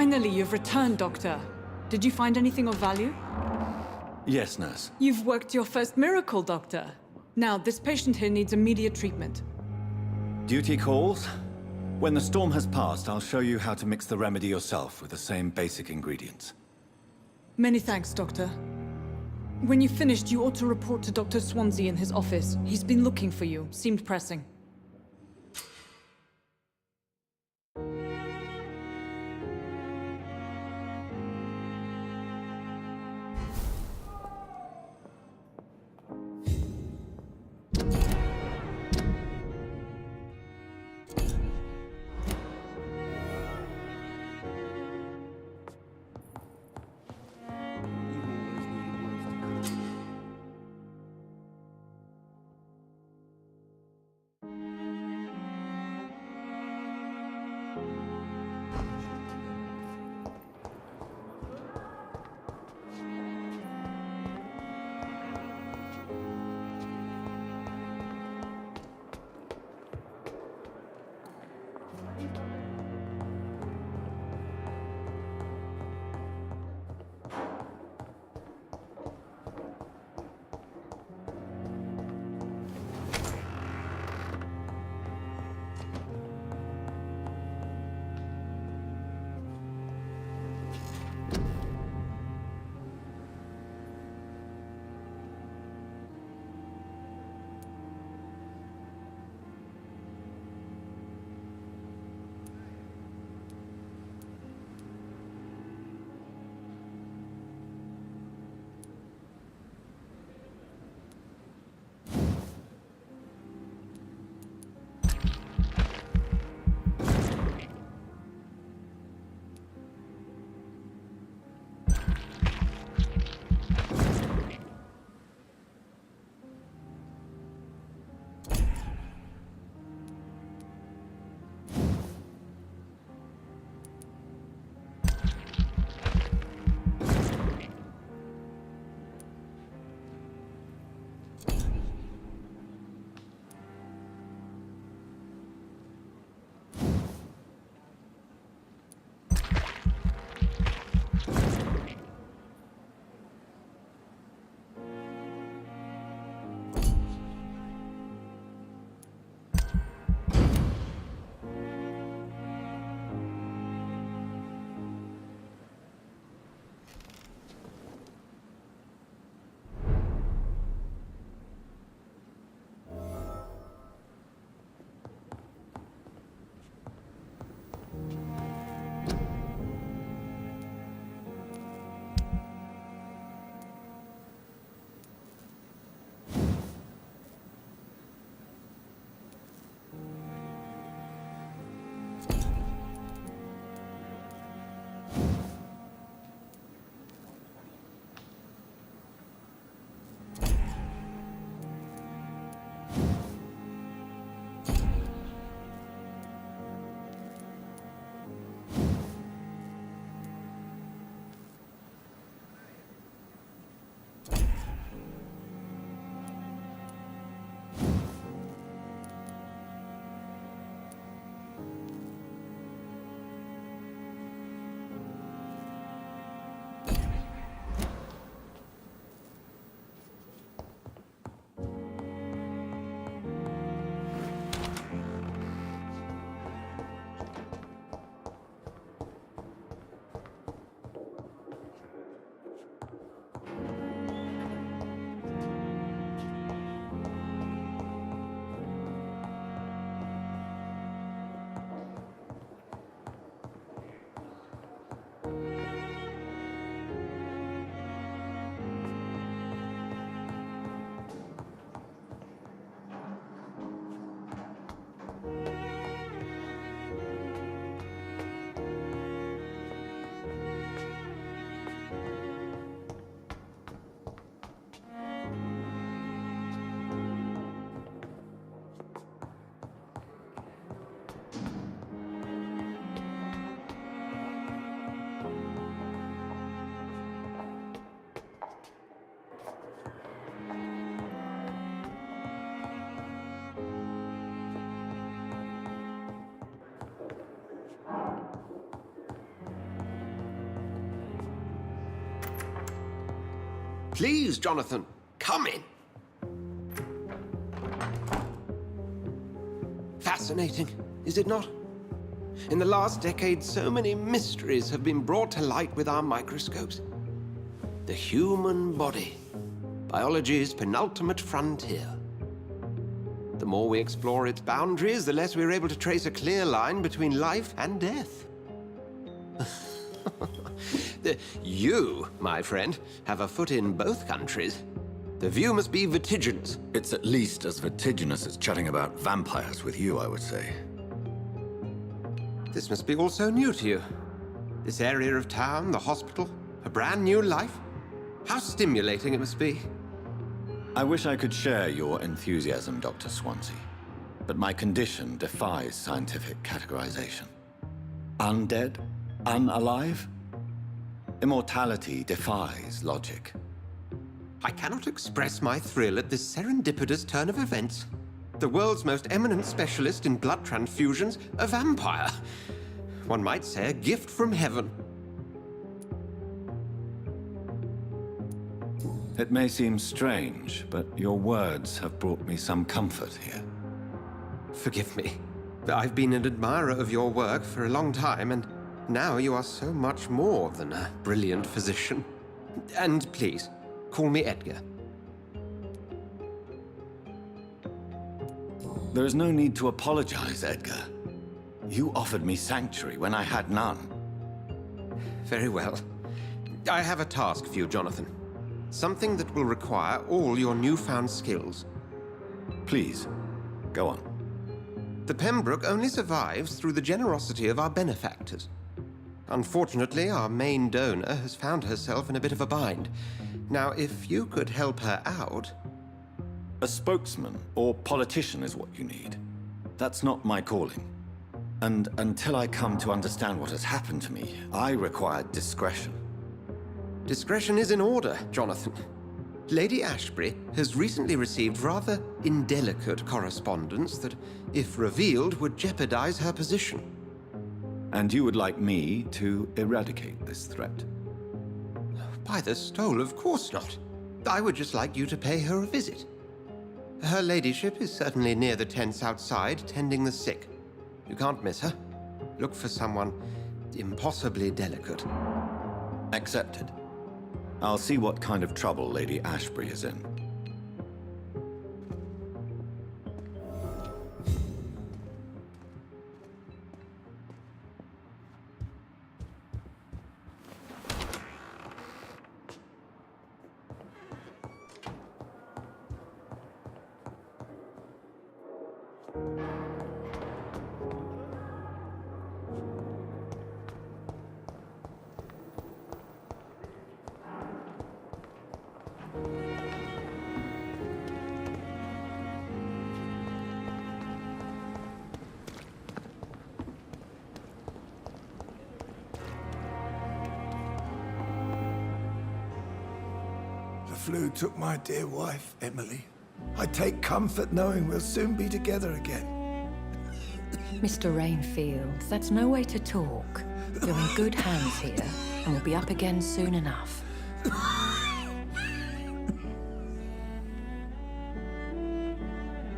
Finally, you've returned, Doctor. Did you find anything of value? Yes, nurse. You've worked your first miracle, Doctor. Now, this patient here needs immediate treatment. Duty calls. When the storm has passed, I'll show you how to mix the remedy yourself with the same basic ingredients. Many thanks, Doctor. When you've finished, you ought to report to Dr. Swansea in his office. He's been looking for you. Seemed pressing. Please, Jonathan, come in. Fascinating, is it not? In the last decade, so many mysteries have been brought to light with our microscopes. The human body, biology's penultimate frontier. The more we explore its boundaries, the less we're able to trace a clear line between life and death. You, my friend, have a foot in both countries. The view must be vertiginous. It's at least as vertiginous as chatting about vampires with you, I would say. This must be all so new to you. This area of town, the hospital, a brand new life. How stimulating it must be. I wish I could share your enthusiasm, Dr. Swansea, but my condition defies scientific categorization. Undead? Unalive? Immortality defies logic. I cannot express my thrill at this serendipitous turn of events. The world's most eminent specialist in blood transfusions, a vampire. One might say a gift from heaven. It may seem strange, but your words have brought me some comfort here. Forgive me. I've been an admirer of your work for a long time, and now you are so much more than a brilliant physician. And please, call me Edgar. There is no need to apologize, Edgar. You offered me sanctuary when I had none. Very well. I have a task for you, Jonathan. Something that will require all your newfound skills. Please, go on. The Pembroke only survives through the generosity of our benefactors. Unfortunately, our main donor has found herself in a bit of a bind. Now, if you could help her out... A spokesman or politician is what you need. That's not my calling. And until I come to understand what has happened to me, I require discretion. Discretion is in order, Jonathan. Lady Ashbury has recently received rather indelicate correspondence that, if revealed, would jeopardize her position. And you would like me to eradicate this threat? By the stole, of course not. I would just like you to pay her a visit. Her ladyship is certainly near the tents outside, tending the sick. You can't miss her. Look for someone impossibly delicate. Accepted. I'll see what kind of trouble Lady Ashbury is in. The flu took my dear wife, Emily. I take comfort knowing we'll soon be together again. Mr. Rainfield, that's no way to talk. You're in good hands here, and we'll be up again soon enough.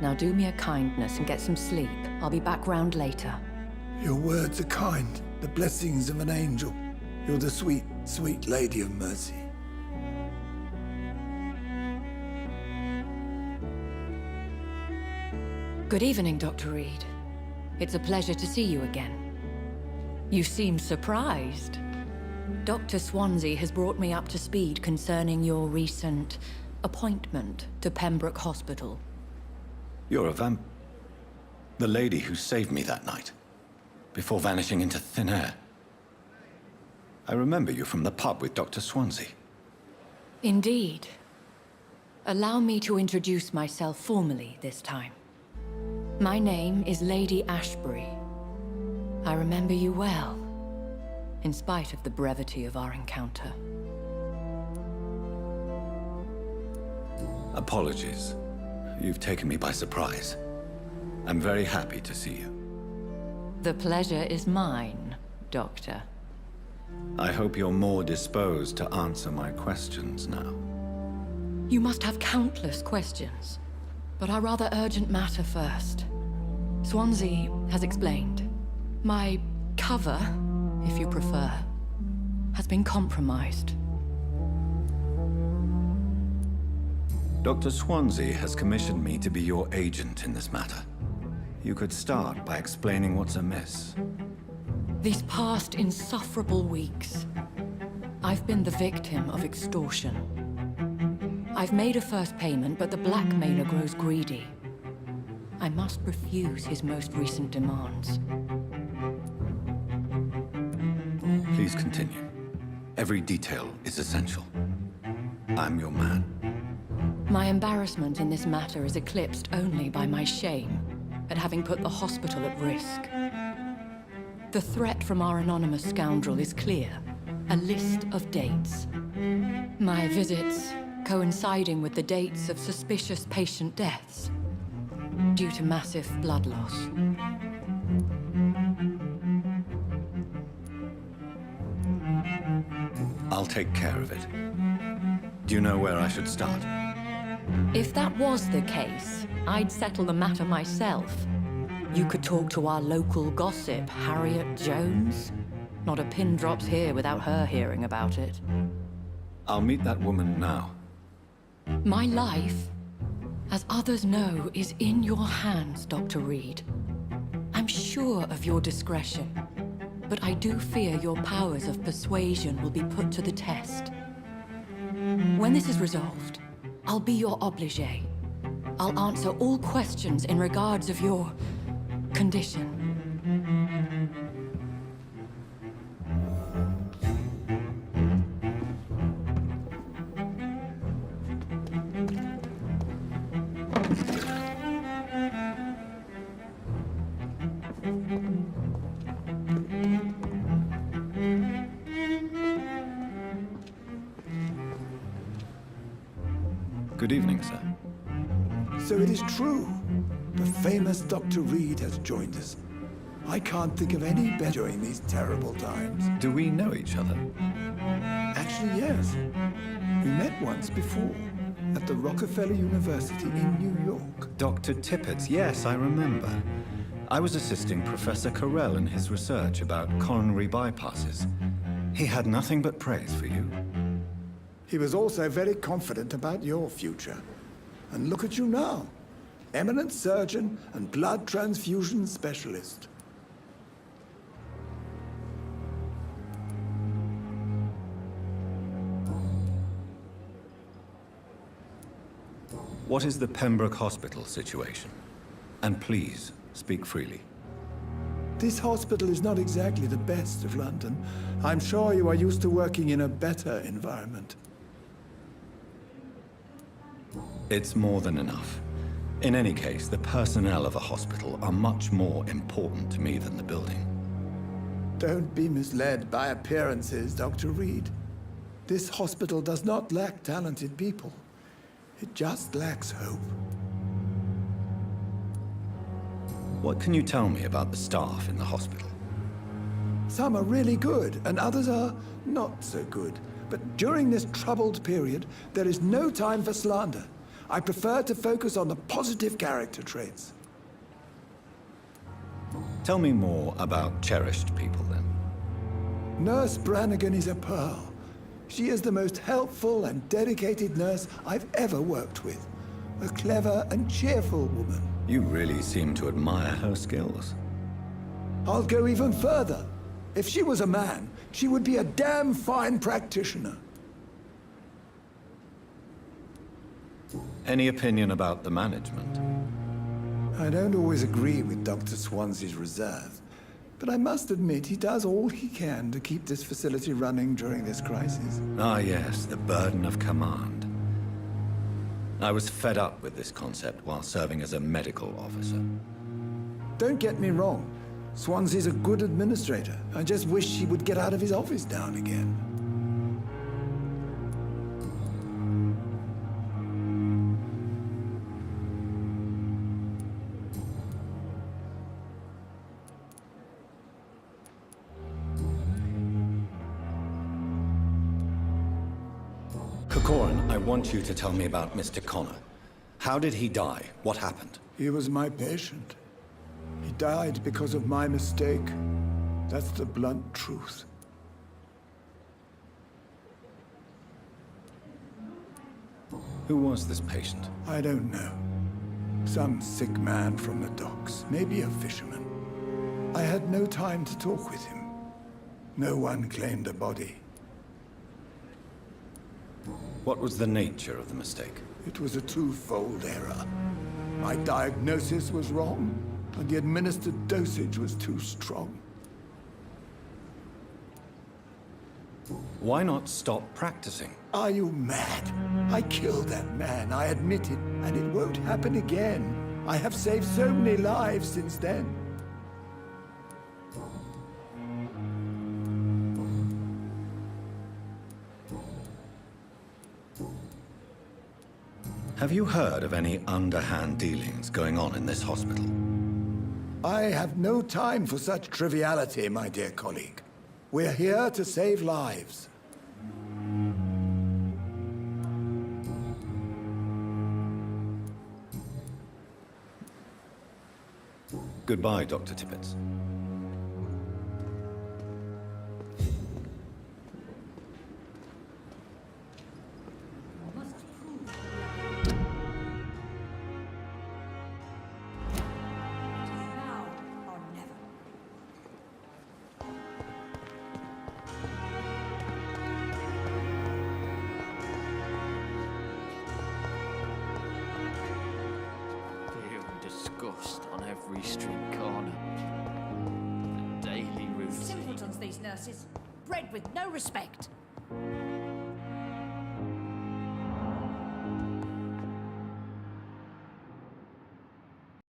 Now do me a kindness and get some sleep. I'll be back round later. Your words are kind, the blessings of an angel. You're the sweet, sweet Lady of Mercy. Good evening, Dr. Reed. It's a pleasure to see you again. You seem surprised. Dr. Swansea has brought me up to speed concerning your recent appointment to Pembroke Hospital. You're a the lady who saved me that night, before vanishing into thin air. I remember you from the pub with Dr. Swansea. Indeed. Allow me to introduce myself formally this time. My name is Lady Ashbury. I remember you well, in spite of the brevity of our encounter. Apologies. You've taken me by surprise. I'm very happy to see you. The pleasure is mine, Doctor. I hope you're more disposed to answer my questions now. You must have countless questions, but our rather urgent matter first. Swansea has explained. My cover, if you prefer, has been compromised. Dr. Swansea has commissioned me to be your agent in this matter. You could start by explaining what's amiss. These past insufferable weeks, I've been the victim of extortion. I've made a first payment, but the blackmailer grows greedy. I must refuse his most recent demands. Please continue. Every detail is essential. I'm your man. My embarrassment in this matter is eclipsed only by my shame at having put the hospital at risk. The threat from our anonymous scoundrel is clear. A list of dates. My visits coinciding with the dates of suspicious patient deaths due to massive blood loss. I'll take care of it. Do you know where I should start? If that was the case, I'd settle the matter myself. You could talk to our local gossip, Harriet Jones. Not a pin drops here without her hearing about it. I'll meet that woman now. My life, as others know, is in your hands, Dr. Reed. I'm sure of your discretion, but I do fear your powers of persuasion will be put to the test. When this is resolved, I'll be your obligé. I'll answer all questions in regards of your condition. Good evening, sir. So it is true. The famous Dr. Reed has joined us. I can't think of any better during these terrible times. Do we know each other? Actually, yes. We met once before, at the Rockefeller University in New York. Dr. Tippett, yes, I remember. I was assisting Professor Carell in his research about coronary bypasses. He had nothing but praise for you. He was also very confident about your future. And look at you now. Eminent surgeon and blood transfusion specialist. What is the Pembroke Hospital situation? And please, speak freely. This hospital is not exactly the best of London. I'm sure you are used to working in a better environment. It's more than enough. In any case, the personnel of a hospital are much more important to me than the building. Don't be misled by appearances, Dr. Reed. This hospital does not lack talented people. It just lacks hope. What can you tell me about the staff in the hospital? Some are really good, and others are not so good. But during this troubled period, there is no time for slander. I prefer to focus on the positive character traits. Tell me more about cherished people, then. Nurse Brannigan is a pearl. She is the most helpful and dedicated nurse I've ever worked with. A clever and cheerful woman. You really seem to admire her skills. I'll go even further. If she was a man, she would be a damn fine practitioner. Any opinion about the management? I don't always agree with Dr. Swansea's reserve, but I must admit he does all he can to keep this facility running during this crisis. Ah, yes, the burden of command. I was fed up with this concept while serving as a medical officer. Don't get me wrong. Swansea's a good administrator. I just wish he would get out of his office now and again. Corin, I want you to tell me about Mr. Connor. How did he die? What happened? He was my patient. He died because of my mistake. That's the blunt truth. Who was this patient? I don't know. Some sick man from the docks, maybe a fisherman. I had no time to talk with him. No one claimed a body. What was the nature of the mistake? It was a twofold error. My diagnosis was wrong, and the administered dosage was too strong. Why not stop practicing? Are you mad? I killed that man, I admit it, and it won't happen again. I have saved so many lives since then. Have you heard of any underhand dealings going on in this hospital? I have no time for such triviality, my dear colleague. We're here to save lives. Goodbye, Dr. Tippett. Disgust on every street corner. The daily routine. Simpletons, these nurses. Bred with no respect.